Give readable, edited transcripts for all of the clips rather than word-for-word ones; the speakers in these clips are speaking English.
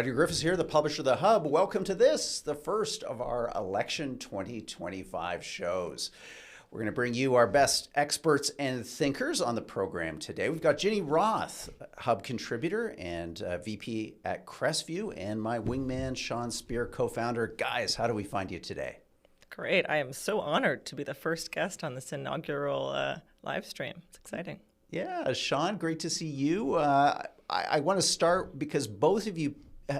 Roger Griffiths here, the publisher of The Hub. Welcome to this, the first of our Election 2025 shows. We're going to bring you our best experts and thinkers on the program today. We've got Ginny Roth, Hub contributor and VP at Crestview, and my wingman, Sean Spear, co-founder. Guys, how do we find you today? Great. I am so honored to be the first guest on this inaugural live stream. It's exciting. Yeah, Sean, great to see you. I want to start because both of you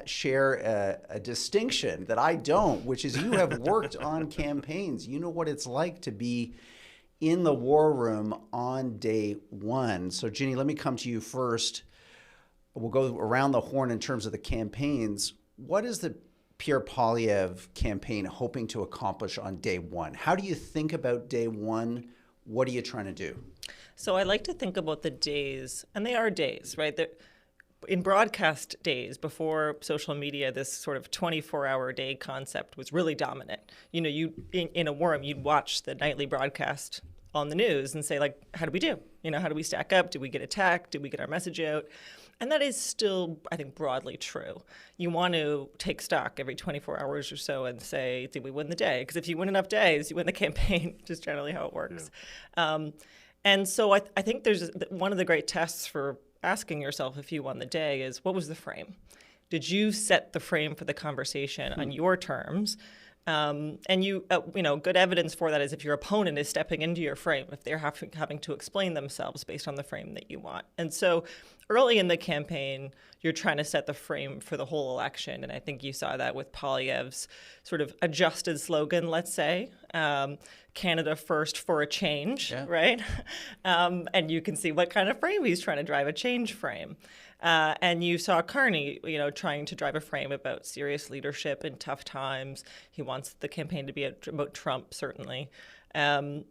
share a distinction that I don't, which is you have worked on campaigns. You know what it's like to be in the war room on day one. So Ginny, let me come to you first. We'll go around the horn in terms of the campaigns. What is the Pierre Poilievre campaign hoping to accomplish on day one? How do you think about day one? What are you trying to do? So I like to think about the days, and they are days, right? In broadcast days, before social media, this sort of 24-hour day concept was really dominant. You know, in a war room, you'd watch the nightly broadcast on the news and say, like, how do we do? You know, how do we stack up? Did we get attacked? Did we get our message out? And that is still, I think, broadly true. You want to take stock every 24 hours or so and say, did we win the day? Because if you win enough days, you win the campaign, which is generally how it works. Yeah. And so I think there's one of the great tests for asking yourself if you won the day is, what was the frame? Did you set the frame for the conversation on your terms? And good evidence for that is if your opponent is stepping into your frame, if they're having to explain themselves based on the frame that you want. And so early in the campaign, you're trying to set the frame for the whole election. And I think you saw that with Poilievre's sort of adjusted slogan, let's say, Canada first for a change, right? And you can see what kind of frame he's trying to drive, a change frame. And you saw Carney, trying to drive a frame about serious leadership in tough times. He wants the campaign to be about Trump, certainly. Taking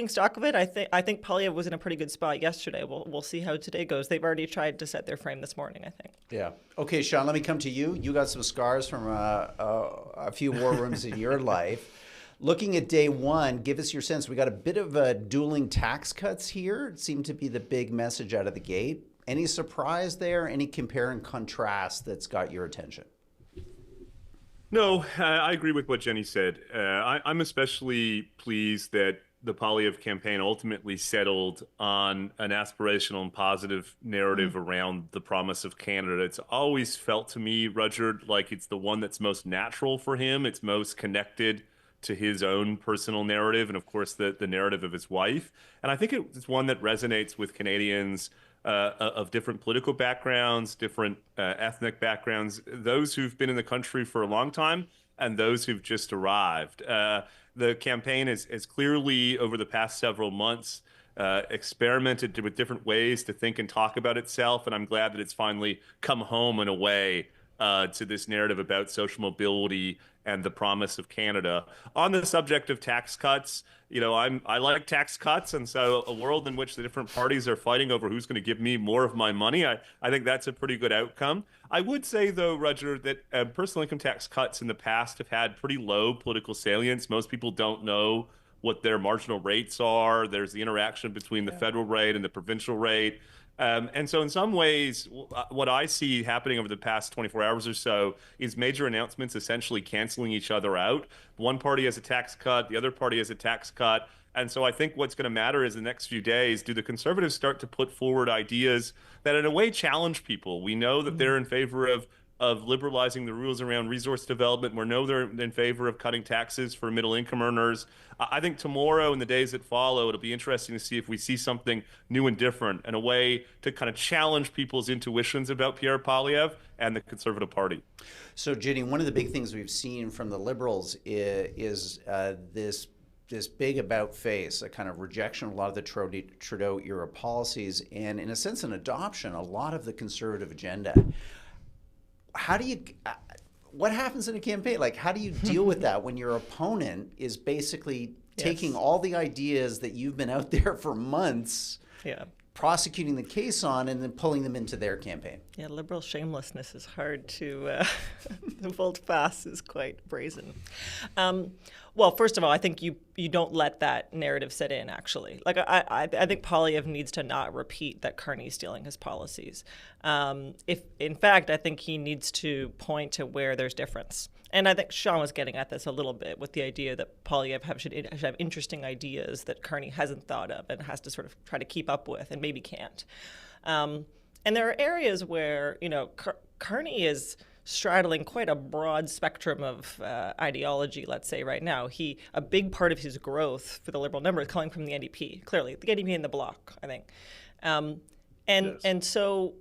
stock of it, I think Poilievre was in a pretty good spot yesterday. We'll see how today goes. They've already tried to set their frame this morning, I think. Yeah. Okay, Sean, let me come to you. You got some scars from a few war rooms in your life. Looking at day one, give us your sense. We got a bit of dueling tax cuts here. It seemed to be the big message out of the gate. Any surprise there? Any compare and contrast that's got your attention? No, I agree with what Jenny said. I'm especially pleased that the Poilievre campaign ultimately settled on an aspirational and positive narrative around the promise of Canada. It's always felt to me, Roger, like it's the one that's most natural for him. It's most connected to his own personal narrative and, of course, the narrative of his wife. And I think it's one that resonates with Canadians of different political backgrounds, different ethnic backgrounds, those who've been in the country for a long time and those who've just arrived. The campaign has clearly, over the past several months, experimented with different ways to think and talk about itself, and I'm glad that it's finally come home in a way to this narrative about social mobility and the promise of Canada. On the subject of tax cuts, I like tax cuts, and so a world in which the different parties are fighting over who's going to give me more of my money, I think that's a pretty good outcome. I would say, though, Roger, that personal income tax cuts in the past have had pretty low political salience. Most people don't know what their marginal rates are. There's the interaction between the federal rate and the provincial rate. And so in some ways, what I see happening over the past 24 hours or so is major announcements essentially canceling each other out. One party has a tax cut, the other party has a tax cut. And so I think what's going to matter is the next few days, do the Conservatives start to put forward ideas that in a way challenge people? We know that they're in favor of liberalizing the rules around resource development. We know they're in favor of cutting taxes for middle income earners. I think tomorrow and the days that follow, it'll be interesting to see if we see something new and different and a way to kind of challenge people's intuitions about Pierre Poilievre and the Conservative Party. So, Ginny, one of the big things we've seen from the Liberals is this big about face, a kind of rejection of a lot of the Trudeau-era policies, and in a sense, an adoption, a lot of the Conservative agenda. What happens in a campaign? Like, how do you deal with that when your opponent is basically taking all the ideas that you've been out there for months, prosecuting the case on, and then pulling them into their campaign? Yeah, liberal shamelessness is hard to hold fast, is quite brazen. Well, first of all, I think you don't let that narrative set in, actually. Like, I think Polyev needs to not repeat that Carney's stealing his policies. If, in fact, I think he needs to point to where there's difference. And I think Sean was getting at this a little bit with the idea that Polyev should have interesting ideas that Carney hasn't thought of and has to sort of try to keep up with and maybe can't. And there are areas where, Carney is straddling quite a broad spectrum of ideology, let's say, right now. A big part of his growth for the Liberal number is coming from the NDP, clearly. The NDP and the Bloc, I think. And so,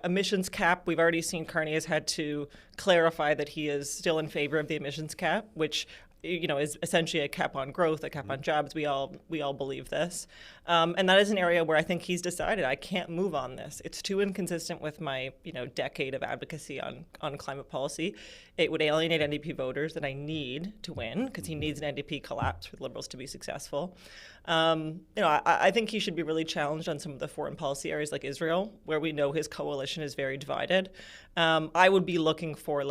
emissions cap, we've already seen Carney has had to clarify that he is still in favor of the emissions cap, which is essentially a cap on growth, a cap on jobs. We all believe this. And that is an area where I think he's decided I can't move on this. It's too inconsistent with my, decade of advocacy on climate policy. It would alienate NDP voters that I need to win, because he needs an NDP collapse for the Liberals to be successful. I think he should be really challenged on some of the foreign policy areas like Israel, where we know his coalition is very divided. I would be looking for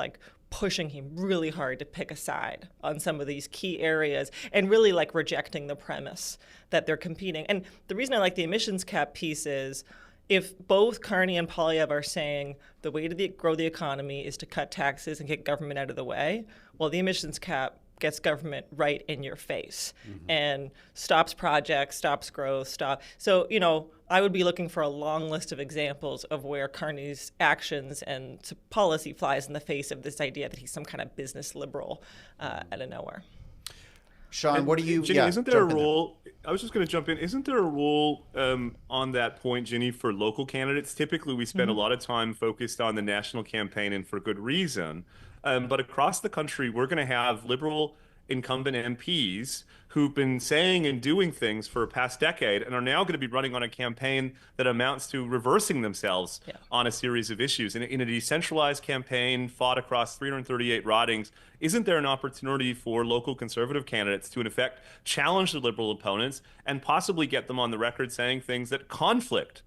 pushing him really hard to pick a side on some of these key areas and really rejecting the premise that they're competing. And the reason I like the emissions cap piece is if both Carney and Polyev are saying the way to grow the economy is to cut taxes and get government out of the way, well, the emissions cap gets government right in your face and stops projects, stops growth, So, I would be looking for a long list of examples of where Carney's actions and policy flies in the face of this idea that he's some kind of business liberal out of nowhere. Sean, what do you... Ginny, isn't there a role... I was just going to jump in. Isn't there a role on that point, Ginny, for local candidates? Typically, we spend a lot of time focused on the national campaign, and for good reason. But across the country, we're going to have liberal incumbent MPs who've been saying and doing things for a past decade and are now going to be running on a campaign that amounts to reversing themselves on a series of issues. In a decentralized campaign fought across 338 ridings, isn't there an opportunity for local conservative candidates to, in effect, challenge the liberal opponents and possibly get them on the record saying things that conflict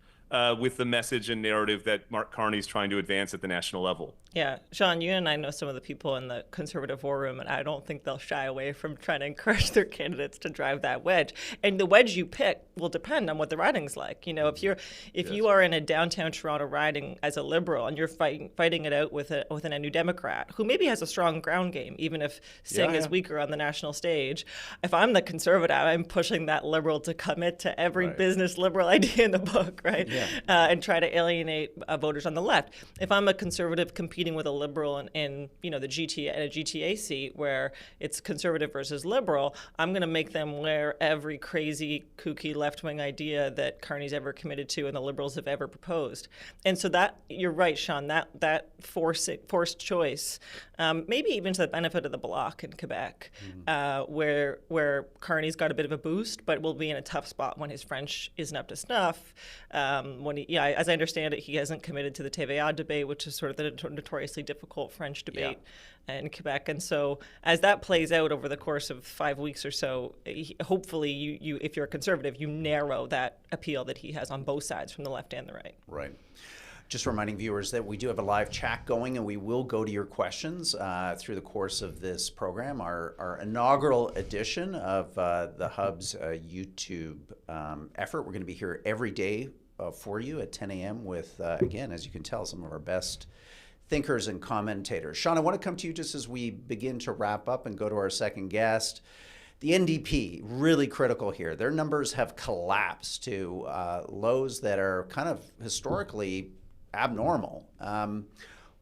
with the message and narrative that Mark Carney is trying to advance at the national level? Yeah, Sean, you and I know some of the people in the conservative war room, and I don't think they'll shy away from trying to encourage their candidates to drive that wedge. And the wedge you pick will depend on what the riding's like. If you are in a downtown Toronto riding as a Liberal and you're fighting it out with a New Democrat who maybe has a strong ground game, even if Singh is weaker on the national stage. If I'm the conservative, I'm pushing that Liberal to commit to every business Liberal idea in the book, right? And try to alienate voters on the left. If I'm a conservative competing with a Liberal in the GTA at a GTA seat where it's conservative versus Liberal, I'm going to make them wear every crazy kooky left-wing idea that Carney's ever committed to and the Liberals have ever proposed. And so that, you're right, Sean, that forced choice, maybe even to the benefit of the Bloc in Quebec, where Carney's got a bit of a boost, but will be in a tough spot when his French isn't up to snuff. As I understand it, he hasn't committed to the TVA debate, which is sort of the notoriously difficult French debate in Quebec. And so as that plays out over the course of 5 weeks or so, hopefully you if you're a conservative, you narrow that appeal that he has on both sides, from the left and the right. Right. Just reminding viewers that we do have a live chat going, and we will go to your questions through the course of this program, our inaugural edition of the Hub's YouTube effort. We're going to be here every day for you at 10 a.m. with, again, as you can tell, some of our best thinkers and commentators. Sean, I want to come to you just as we begin to wrap up and go to our second guest. The NDP, really critical here. Their numbers have collapsed to lows that are kind of historically abnormal.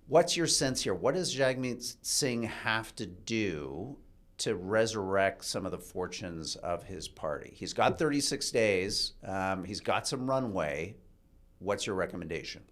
What's your sense here? What does Jagmeet Singh have to do to resurrect some of the fortunes of his party? He's got 36 days. He's got some runway. What's your recommendation?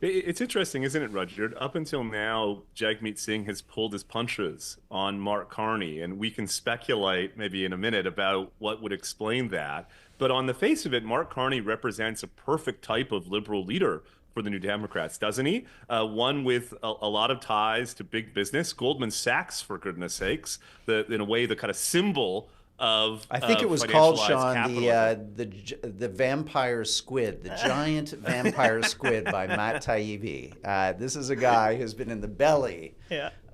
It's interesting, isn't it, Rudyard? Up until now, Jagmeet Singh has pulled his punches on Mark Carney, and we can speculate maybe in a minute about what would explain that. But on the face of it, Mark Carney represents a perfect type of liberal leader for the New Democrats, doesn't he? One with a lot of ties to big business. Goldman Sachs, for goodness sakes, in a way, the kind of symbol of I think it was called, Sean, the vampire squid, the giant vampire squid by Matt Taibbi. This is a guy who's been in the belly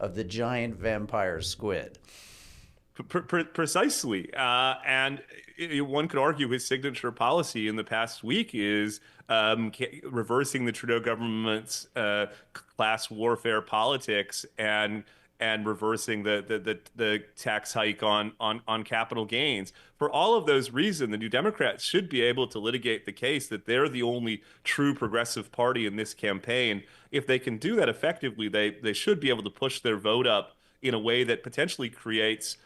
of the giant vampire squid. Precisely. And one could argue his signature policy in the past week is reversing the Trudeau government's class warfare politics and reversing the tax hike on capital gains. For all of those reasons, the New Democrats should be able to litigate the case that they're the only true progressive party in this campaign. If they can do that effectively, they should be able to push their vote up in a way that potentially creates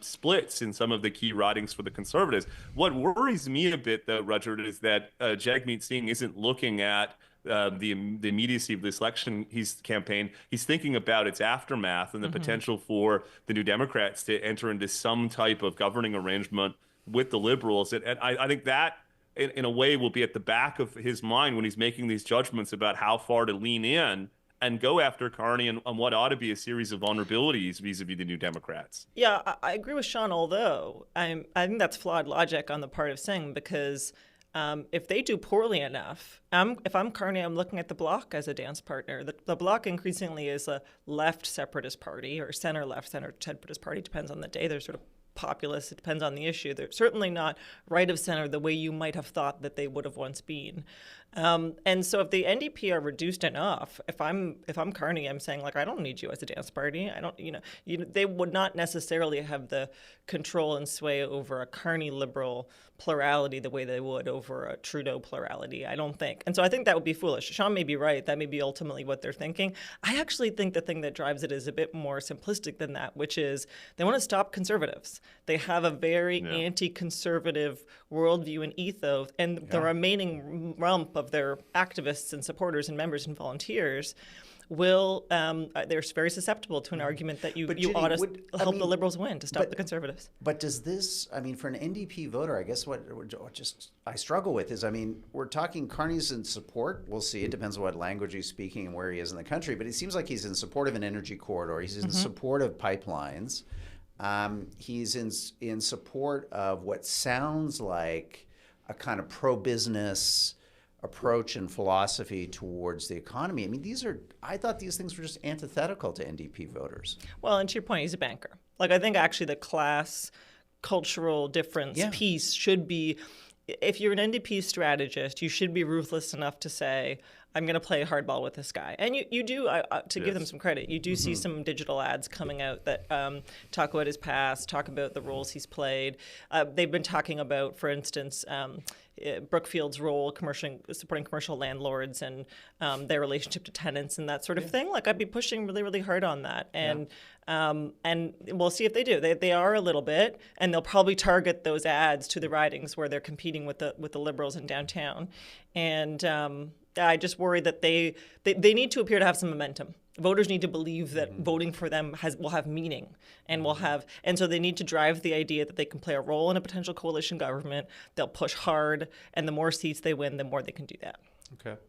splits in some of the key ridings for the Conservatives. What worries me a bit, though, Rudyard, is that Jagmeet Singh isn't looking at the immediacy of this election campaign. He's thinking about its aftermath and the potential for the New Democrats to enter into some type of governing arrangement with the Liberals. And I think that, in a way, will be at the back of his mind when he's making these judgments about how far to lean in and go after Carney and what ought to be a series of vulnerabilities vis-a-vis the New Democrats. Yeah, I agree with Sean, although I think that's flawed logic on the part of Singh, because if they do poorly enough, if I'm Carney, I'm looking at the Bloc as a dance partner. The Bloc increasingly is a left separatist party, or center-left separatist party, depends on the day. They're sort of populist. It depends on the issue. They're certainly not right of center the way you might have thought that they would have once been. And so if the NDP are reduced enough, if I'm Carney, I'm saying, like, I don't need you as a dance party. I don't, they would not necessarily have the control and sway over a Carney liberal plurality the way they would over a Trudeau plurality, I don't think. And so I think that would be foolish. Sean may be right. That may be ultimately what they're thinking. I actually think the thing that drives it is a bit more simplistic than that, which is they want to stop conservatives. They have a very anti-conservative worldview and ethos, and the remaining rump of their activists and supporters and members and volunteers they're very susceptible to an argument that you ought to help the Liberals win to stop the Conservatives. But does this, for an NDP voter, I guess what I struggle with is, we're talking Carney's in support. We'll see. It depends on what language he's speaking and where he is in the country. But it seems like he's in support of an energy corridor. He's in support of pipelines. He's in support of what sounds like a kind of pro-business approach and philosophy towards the economy. I thought these things were just antithetical to NDP voters. Well, and to your point, he's a banker. I think actually the class cultural difference piece should be, if you're an NDP strategist, you should be ruthless enough to say, I'm going to play hardball with this guy. And you do, to give them some credit, you do see some digital ads coming out that talk about his past, talk about the roles he's played. They've been talking about, for instance, Brookfield's role supporting commercial landlords and their relationship to tenants and that sort of thing. I'd be pushing really, really hard on that. And we'll see if they do. They are a little bit, and they'll probably target those ads to the ridings where they're competing with the Liberals in downtown. And I just worry that they need to appear to have some momentum. Voters need to believe that voting for them will have meaning and so they need to drive the idea that they can play a role in a potential coalition government. They'll push hard, and the more seats they win, the more they can do that. Okay.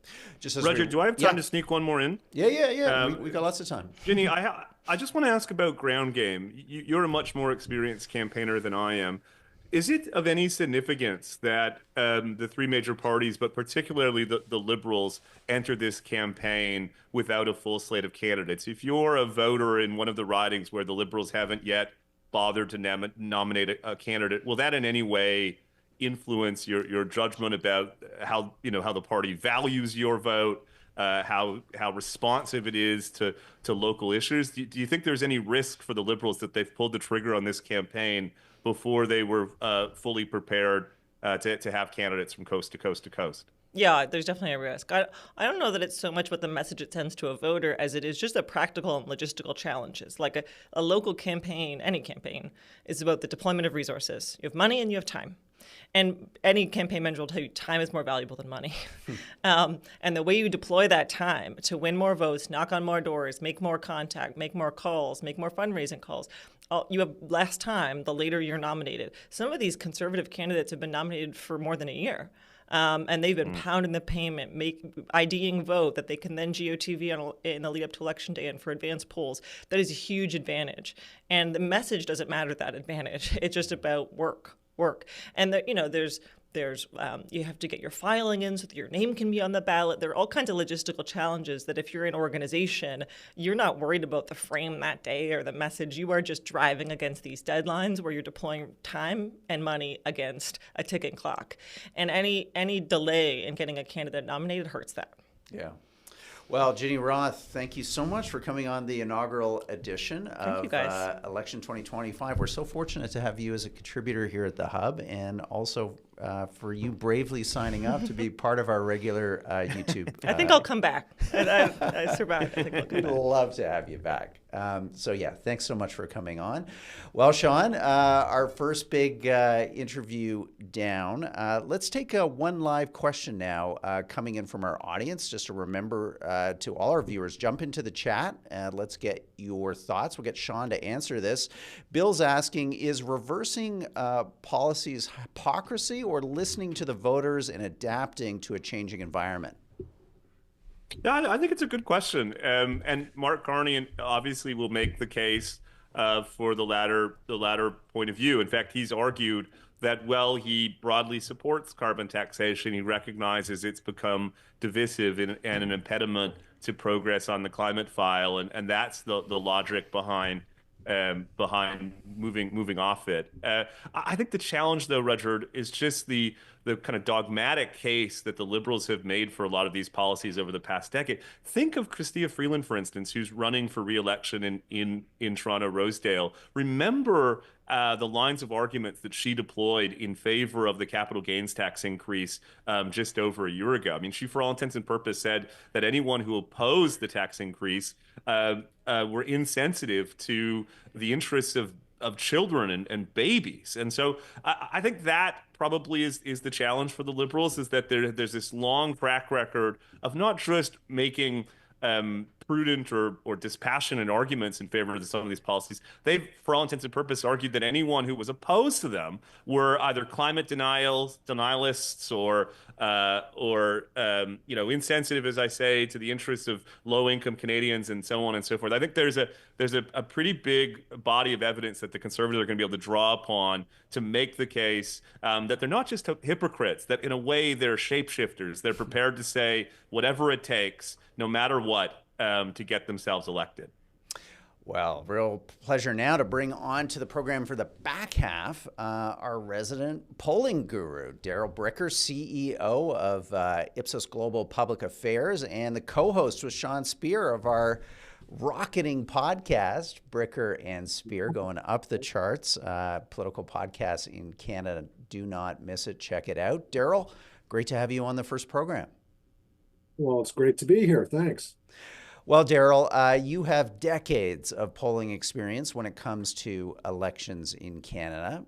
Roger, do I have time to sneak one more in? Yeah. We've got lots of time. Jenny, I just want to ask about ground game. You're a much more experienced campaigner than I am. Is it of any significance that the three major parties, but particularly the Liberals, entered this campaign without a full slate of candidates? If you're a voter in one of the ridings where the Liberals haven't yet bothered to nominate a candidate, will that in any way influence your judgment about how the party values your vote, how responsive it is to local issues? Do you think there's any risk for the Liberals that they've pulled the trigger on this campaign before they were fully prepared to have candidates from coast to coast to coast? Yeah, there's definitely a risk. I don't know that it's so much what the message it sends to a voter as it is just the practical and logistical challenges. Like a local campaign, any campaign, is about the deployment of resources. You have money and you have time. And any campaign manager will tell you time is more valuable than money. And the way you deploy that time to win more votes, knock on more doors, make more contact, make more calls, make more fundraising calls, you have less time the later you're nominated. Some of these conservative candidates have been nominated for more than a year. And they've been pounding the pavement, IDing vote that they can then GOTV in the lead up to election day and for advanced polls. That is a huge advantage. And the message doesn't matter that advantage. It's just about work. And there's you have to get your filing in so that your name can be on the ballot. There are all kinds of logistical challenges that if you're an organization, you're not worried about the frame that day or the message. You are just driving against these deadlines where you're deploying time and money against a ticking clock. And any delay in getting a candidate nominated hurts that. Yeah. Well, Ginny Roth, thank you so much for coming on the inaugural edition of Election 2025. We're so fortunate to have you as a contributor here at the Hub, and also for you bravely signing up to be part of our regular YouTube. I think I'll come back. I survived. I think I'll come We'd back. love to have you back. So yeah, thanks so much for coming on. Well, Sean, our first big interview down. Let's take one live question now coming in from our audience. Just to remember to all our viewers, jump into the chat and let's get your thoughts. We'll get Sean to answer this. Bill's asking, is reversing policies hypocrisy or listening to the voters and adapting to a changing environment? Yeah, I think it's a good question. And Mark Carney obviously will make the case for the latter point of view. In fact, he's argued that while he broadly supports carbon taxation, he recognizes it's become divisive and an impediment to progress on the climate file. And that's the logic behind moving off it. I think the challenge, though, Rudyard, is just the kind of dogmatic case that the Liberals have made for a lot of these policies over the past decade. Think of Chrystia Freeland, for instance, who's running for re-election in Toronto Rosedale. Remember the lines of arguments that she deployed in favor of the capital gains tax increase just over a year ago. I mean, she, for all intents and purposes, said that anyone who opposed the tax increase were insensitive to the interests of children and babies. And so I think that probably is the challenge for the Liberals, is that there's this long track record of not just making prudent or dispassionate arguments in favor of some of these policies. They've, for all intents and purposes, argued that anyone who was opposed to them were either climate denialists or insensitive, as I say, to the interests of low-income Canadians and so on and so forth. I think there's a pretty big body of evidence that the Conservatives are going to be able to draw upon to make the case that they're not just hypocrites, that in a way they're shapeshifters. They're prepared to say whatever it takes, no matter what, to get themselves elected. Well, real pleasure now to bring on to the program for the back half our resident polling guru, Daryl Bricker, CEO of Ipsos Global Public Affairs, and the co-host with Sean Speer of our rocketing podcast, Bricker and Speer, going up the charts. Political podcasts in Canada. Do not miss it. Check it out. Daryl, great to have you on the first program. Well, it's great to be here. Thanks. Well, Daryl, you have decades of polling experience when it comes to elections in Canada.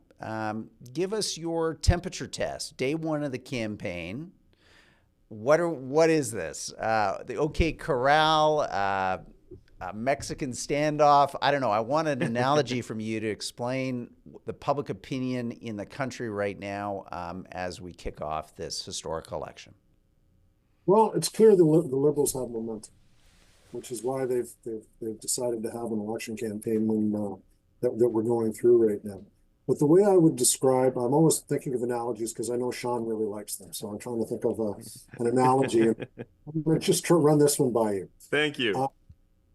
Give us your temperature test. Day one of the campaign. What is this? The OK Corral, Mexican standoff? I don't know. I want an analogy from you to explain the public opinion in the country right now as we kick off this historic election. Well, it's clear the Liberals have momentum, which is why they've decided to have an election campaign that we're going through right now. But the way I would describe, I'm always thinking of analogies because I know Sean really likes them. So I'm trying to think of an analogy. I'm going to just run this one by you. Thank you.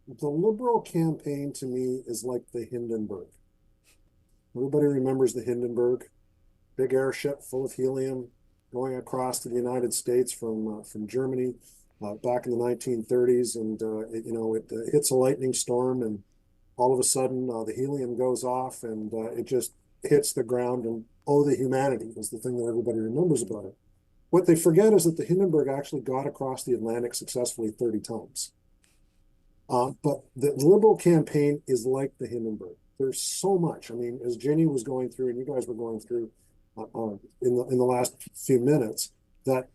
The Liberal campaign to me is like the Hindenburg. Everybody remembers the Hindenburg, big airship full of helium going across to the United States from Germany back in the 1930s, and it hits a lightning storm, and all of a sudden the helium goes off, and it just hits the ground, and the humanity is the thing that everybody remembers about it. What they forget is that the Hindenburg actually got across the Atlantic successfully 30 times. But the Liberal campaign is like the Hindenburg. There's so much. I mean, as Jenny was going through, and you guys were going through in the last few minutes, that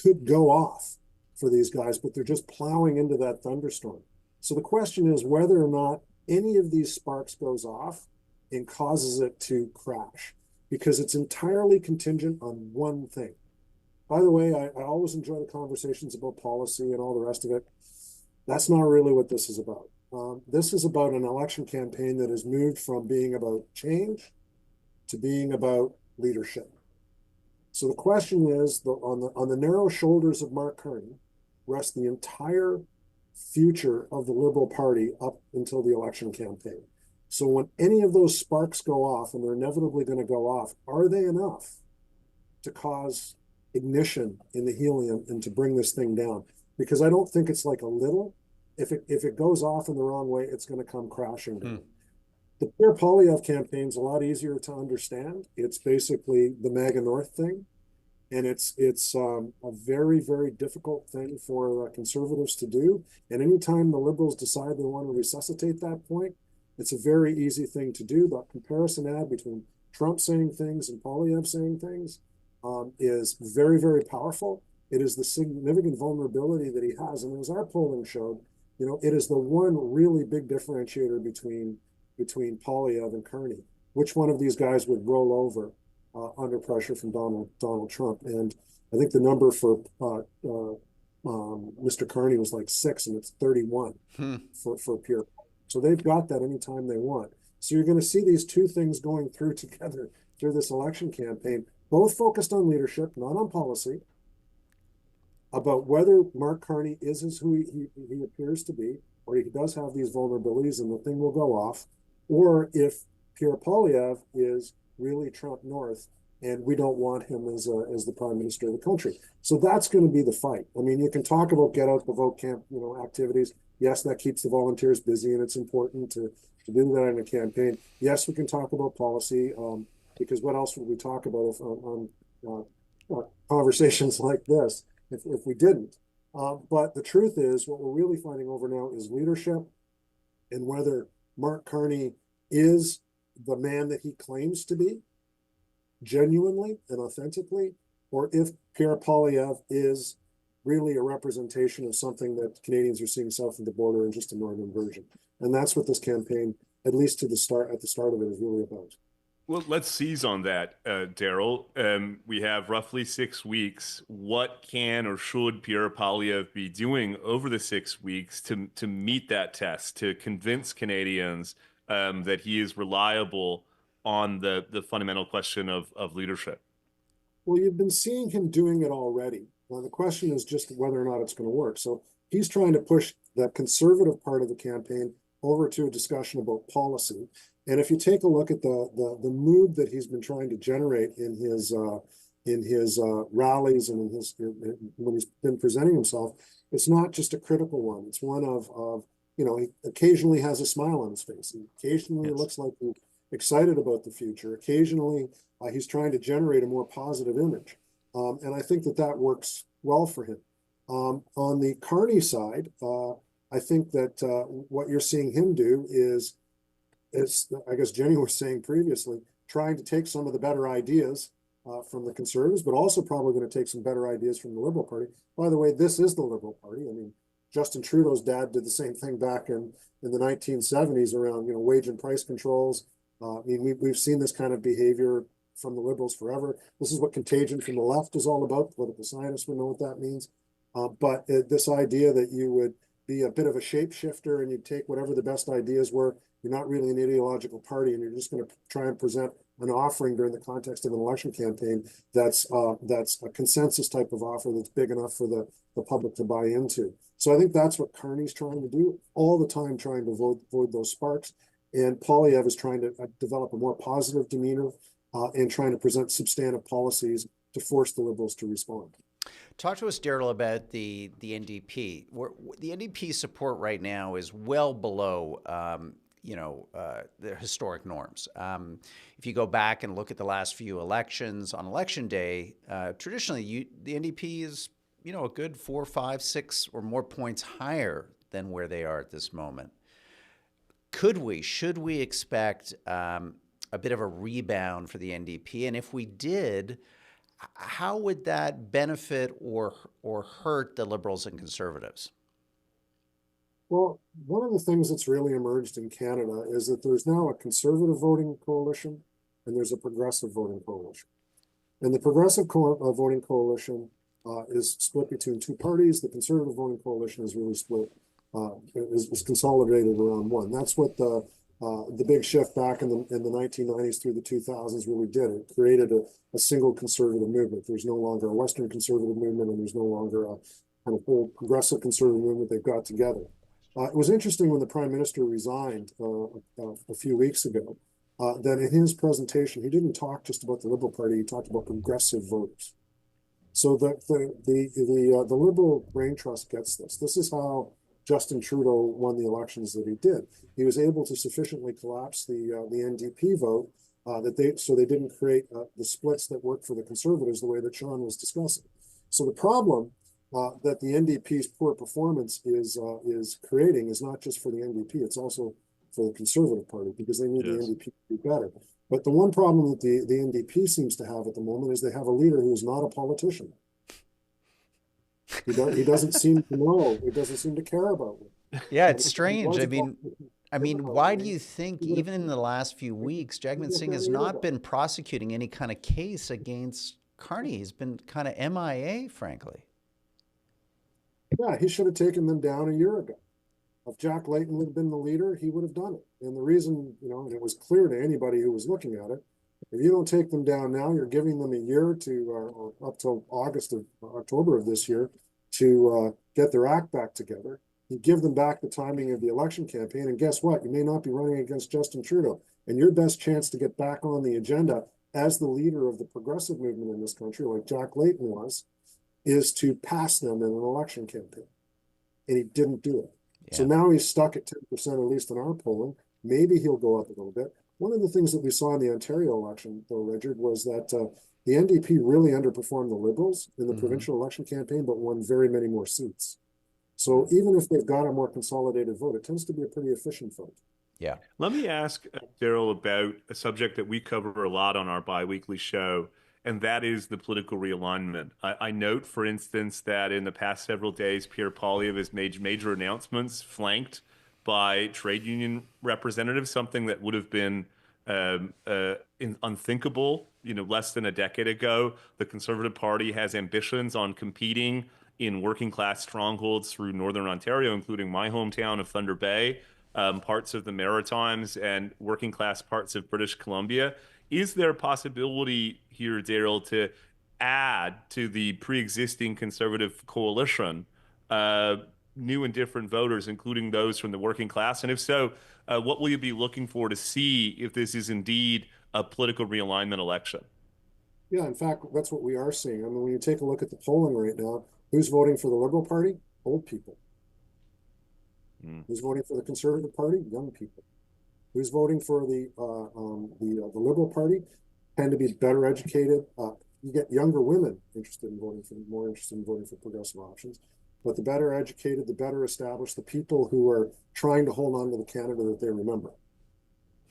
could go off for these guys, but they're just plowing into that thunderstorm. So the question is whether or not any of these sparks goes off and causes it to crash, because it's entirely contingent on one thing. By the way, I always enjoy the conversations about policy and all the rest of it. That's not really what this is about. This is about an election campaign that has moved from being about change to being about leadership. So the question is, on the narrow shoulders of Mark Carney rests the entire future of the Liberal Party up until the election campaign. So when any of those sparks go off, and they're inevitably going to go off, are they enough to cause ignition in the helium and to bring this thing down? Because I don't think it's like a little. If it goes off in the wrong way, it's going to come crashing down. The Pierre Poilievre campaign is a lot easier to understand. It's basically the MAGA North thing, and it's a very, very difficult thing for conservatives to do. And anytime the Liberals decide they want to resuscitate that point, it's a very easy thing to do. The comparison ad between Trump saying things and Poilievre saying things is very, very powerful. It is the significant vulnerability that he has. And as our polling showed, it is the one really big differentiator between Poilievre and Carney. Which one of these guys would roll over under pressure from Donald Trump? And I think the number for Mr. Carney was like 6, and it's 31 for Pierre. So they've got that anytime they want. So you're going to see these two things going through together through this election campaign, both focused on leadership, not on policy, about whether Mark Carney is who he appears to be, or he does have these vulnerabilities and the thing will go off, or if Pierre Poilievre is really Trump North and we don't want him as the prime minister of the country. So that's going to be the fight. I mean, you can talk about get out the vote camp, activities. Yes, that keeps the volunteers busy, and it's important to do that in a campaign. Yes, we can talk about policy, because what else would we talk about on conversations like this if we didn't? But the truth is, what we're really fighting over now is leadership, and whether Mark Carney is the man that he claims to be, genuinely and authentically, or if Pierre Poilievre is really a representation of something that Canadians are seeing south of the border and just a northern version. And that's what this campaign, at least at the start of it, is really about. Well, let's seize on that, Daryl. We have roughly 6 weeks. What can or should Pierre Poilievre be doing over the 6 weeks to meet that test, to convince Canadians that he is reliable on the fundamental question of leadership? Well, you've been seeing him doing it already. Now, the question is just whether or not it's going to work. So he's trying to push that conservative part of the campaign over to a discussion about policy. And if you take a look at the mood that he's been trying to generate in his rallies and when he's been presenting himself, it's not just a critical one. It's one of he occasionally has a smile on his face. He occasionally looks like he's excited about the future. Occasionally, he's trying to generate a more positive image. And I think that works well for him. On the Carney side, I think that what you're seeing him do is, I guess Jenny was saying previously, trying to take some of the better ideas from the Conservatives, but also probably going to take some better ideas from the Liberal Party. By the way, this is the Liberal Party. I mean, Justin Trudeau's dad did the same thing back in the 1970s around wage and price controls. I mean, we've seen this kind of behavior from the Liberals forever. This is what contagion from the left is all about. Political scientists would know what that means. But this idea that you would be a bit of a shapeshifter and you'd take whatever the best ideas were, you're not really an ideological party, and you're just going to try and present an offering during the context of an election campaign that's a consensus type of offer that's big enough for the public to buy into. So I think that's what Carney's trying to do all the time, trying to avoid those sparks. And Poilievre is trying to develop a more positive demeanor and trying to present substantive policies to force the Liberals to respond. Talk to us, Daryl, about the NDP. The NDP support right now is well below the historic norms. If you go back and look at the last few elections, on election day, traditionally the NDP is a good 4, 5, 6 or more points higher than where they are at this moment. Should we expect a bit of a rebound for the NDP? And if we did, how would that benefit or hurt the Liberals and Conservatives? Well, one of the things that's really emerged in Canada is that there's now a conservative voting coalition and there's a progressive voting coalition. And the progressive voting coalition is split between two parties. The conservative voting coalition is really split, is consolidated around one. That's what the big shift back in the 1990s through the 2000s really did. It created a single conservative movement. There's no longer a Western conservative movement, and there's no longer a kind of whole progressive conservative movement they've got together. It was interesting when the Prime Minister resigned a few weeks ago, that in his presentation, he didn't talk just about the Liberal Party, he talked about progressive voters. So the Liberal Brain Trust gets this. This is how Justin Trudeau won the elections that he did. He was able to sufficiently collapse the NDP vote so they didn't create the splits that worked for the Conservatives the way that Sean was discussing. So the problem that the NDP's poor performance is creating is not just for the NDP, it's also for the Conservative Party, because they need the NDP to be better. But the one problem that the NDP seems to have at the moment is they have a leader who is not a politician. He doesn't seem to know. He doesn't seem to care about it. Yeah, it's strange. I mean, why do you think even in the last few weeks, Jagmeet Singh has not been prosecuting any kind of case against Carney? He's been kind of MIA, frankly. Yeah, he should have taken them down a year ago. If Jack Layton would have been the leader, he would have done it. And the reason, and it was clear to anybody who was looking at it, if you don't take them down now, you're giving them a year to, or up till October of this year, to get their act back together. You give them back the timing of the election campaign, and guess what? You may not be running against Justin Trudeau. And your best chance to get back on the agenda as the leader of the progressive movement in this country, like Jack Layton was, is to pass them in an election campaign. And he didn't do it. Yeah. So now he's stuck at 10%, at least in our polling. Maybe he'll go up a little bit. One of the things that we saw in the Ontario election, though, Richard, was that the NDP really underperformed the Liberals in the provincial election campaign, but won very many more seats. So even if they've got a more consolidated vote, it tends to be a pretty efficient vote. Yeah. Let me ask Daryl about a subject that we cover a lot on our biweekly show, and that is the political realignment. I note, for instance, that in the past several days, Pierre Poilievre has made major announcements flanked by trade union representatives, something that would have been unthinkable, less than a decade ago. The Conservative Party has ambitions on competing in working class strongholds through Northern Ontario, including my hometown of Thunder Bay, parts of the Maritimes, and working class parts of British Columbia. Is there a possibility here, Daryl, to add to the pre-existing Conservative coalition new and different voters, including those from the working class? And if so, what will you be looking for to see if this is indeed a political realignment election? Yeah, in fact, that's what we are seeing. I mean, when you take a look at the polling right now, who's voting for the Liberal Party? Old people. Who's voting for the Conservative Party? Young people. Who's voting for the Liberal Party? Tend to be better educated. You get younger women more interested in voting for progressive options. But the better educated, the better established, the people who are trying to hold on to the Canada that they remember.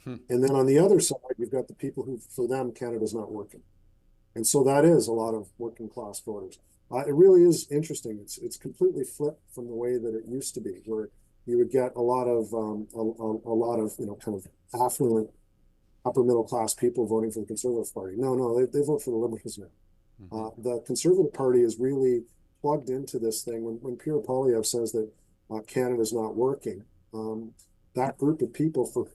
And then on the other side, you've got the people who, for them, Canada's not working. And so that is a lot of working class voters. It really is interesting. It's completely flipped from the way that it used to be, where you would get a lot of kind of affluent, upper middle class people voting for the Conservative Party. No, they vote for the Liberals now. The Conservative Party is really plugged into this thing. When Pierre Poilievre says that Canada's not working, that group of people for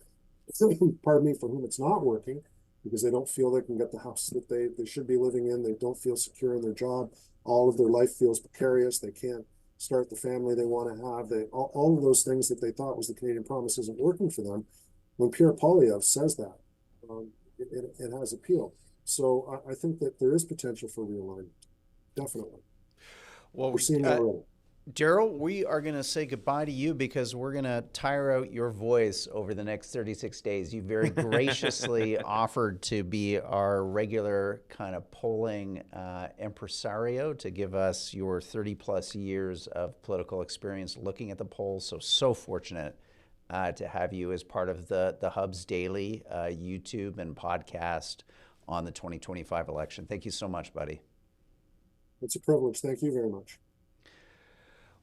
whom it's not working, because they don't feel they can get the house that they should be living in, they don't feel secure in their job, all of their life feels precarious, they can't start the family they want to have, all of those things that they thought was the Canadian promise isn't working for them. When Pierre Poilievre says that, it has appeal. So I think that there is potential for realignment, definitely. Well, we're seeing that already. Daryl, we are going to say goodbye to you because we're going to tire out your voice over the next 36 days. You very graciously offered to be our regular kind of polling impresario, to give us your 30-plus years of political experience looking at the polls. So fortunate to have you as part of the Hub's Daily YouTube and podcast on the 2025 election. Thank you so much, buddy. It's a privilege. Thank you very much.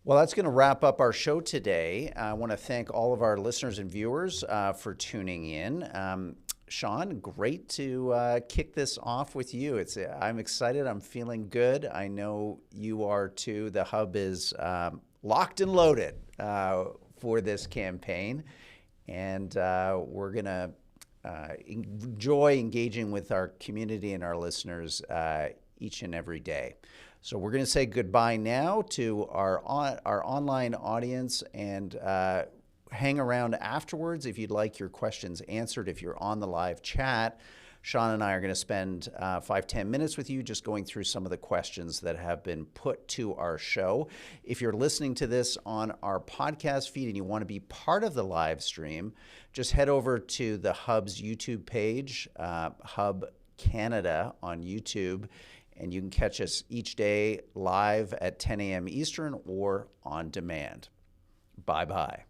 Well, that's going to wrap up our show today. I want to thank all of our listeners and viewers for tuning in. Sean, great to kick this off with you. I'm excited. I'm feeling good. I know you are too. The Hub is locked and loaded for this campaign, and we're going to enjoy engaging with our community and our listeners each and every day. So we're going to say goodbye now to our online audience, and hang around afterwards if you'd like your questions answered. If you're on the live chat, Sean and I are going to spend 5-10 minutes with you just going through some of the questions that have been put to our show. If you're listening to this on our podcast feed and you want to be part of the live stream, just head over to the Hub's YouTube page, Hub Canada on YouTube, and you can catch us each day live at 10 a.m. Eastern or on demand. Bye-bye.